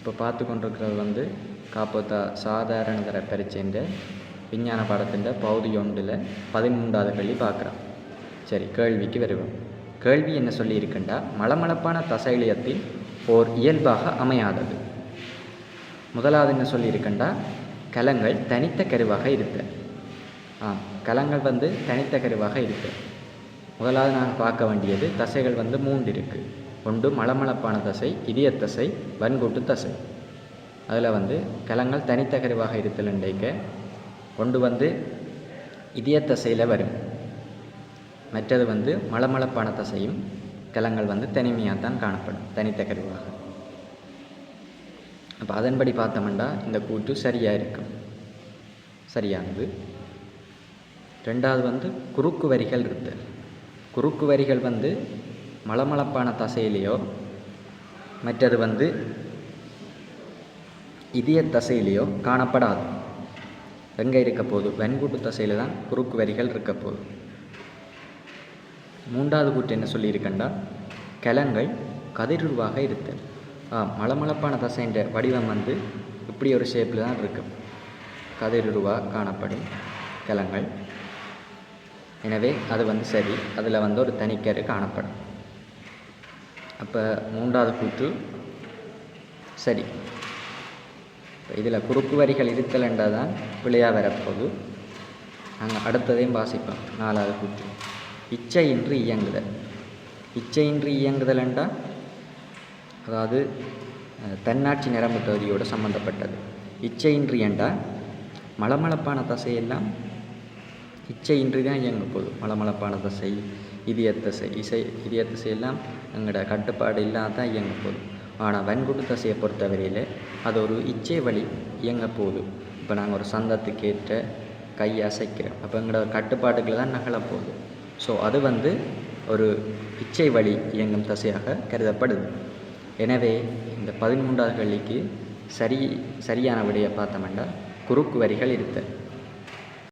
இப்போ பார்த்து கொண்டிருக்கிறது வந்து காப்போத்தா சாதாரண தர பரீட்சைன்ற விஞ்ஞான பாடத்தின் பகுதி 1 13வது கேள்வி பார்க்குறோம். சரி, கேள்விக்கு வருவோம். கேள்வி என்ன சொல்லியிருக்குண்டா, மளமளப்பான தசையிலியத்தில் ஓர் இயல்பாக அமையாதது. முதலாவது என்ன சொல்லியிருக்குண்டா, கலங்கள் தனித்த கருவாக இருக்க. கலங்கள் வந்து தனித்த கருவாக இருக்கு. முதலாவது நாங்கள் பார்க்க வேண்டியது தசைகள் வந்து 3 இருக்குது. ஒன்று மளமளப்பான தசை, இதய தசை, வன்கூட்டு தசை. அதில் வந்து கலங்கள் தனித்த கருவாக இருத்தல்ண்டைக்க ஒன்று வந்து இதய தசையில் வரும், மற்றது வந்து மளமளப்பான தசையும் கலங்கள் வந்து தனிமையாக தான் காணப்படும், தனித்த கருவாக. அப்போ அதன்படி பார்த்தோம்னா இந்த கூற்று சரியாக இருக்கும், சரியானது. ரெண்டாவது வந்து குறுக்கு வரிகள் இருத்தல். குறுக்கு வரிகள் வந்து மளமளப்பான தசையிலேயோ மற்றது வந்து இதய தசையிலேயோ காணப்படாது. எங்கே இருக்க போகுது? வன்கூட்டு தசையில் தான் குறுக்கு வரிகள் இருக்க போகுது. மூன்றாவது கூற்று என்ன சொல்லியிருக்கண்டா, கலங்கள் கதிருருவாக இருத்தல். மளமளப்பான தசைன்ற வடிவம் வந்து இப்படி ஒரு ஷேப்பில் தான் இருக்கும், கதிருருவாக காணப்படும் கலங்கள். எனவே அது வந்து சரி, அதில் வந்து ஒரு தனிக்கரு காணப்படும். அப்போ மூன்றாவது கூற்று சரி. இதில் குறுக்கு வரிகள் இருத்தல்ன்றதான் தான் பிழையாக வரப்போகுது. நாங்கள் அடுத்ததையும் வாசிப்போம். நாலாவது கூற்று இச்சையின்றி இயங்குதல். இச்சையின்றி இயங்குதல் என்றால் அதாவது தன்னாட்சி நரம்பு தொகுதியோடு சம்பந்தப்பட்டது. இச்சையின்றி என்றால் மளமளப்பான தசையெல்லாம் இச்சையின்றி தான் இயங்க போகுது. மளமளப்பான தசை, இதய தசை, இதய தசையெல்லாம் எங்களோட கட்டுப்பாடு இல்லாத தான் இயங்க போகுது. ஆனால் வன்கூட்டு தசையை பொறுத்தவரையில் அது ஒரு இச்சை வழி இயங்க போகுது. இப்போ நாங்கள் ஒரு சந்தத்துக்கு ஏற்ற கையை அசைக்கிறோம், அப்போ எங்களோட கட்டுப்பாட்டுகளை தான் நகலப்போகுது. ஸோ அது வந்து ஒரு இச்சை வழி இயங்கும் தசையாக கருதப்படுது. எனவே இந்த 13வது கேள்விக்கு சரியான விடையை பார்த்தோம்னா குறுக்கு வரிகள் இருத்தல்.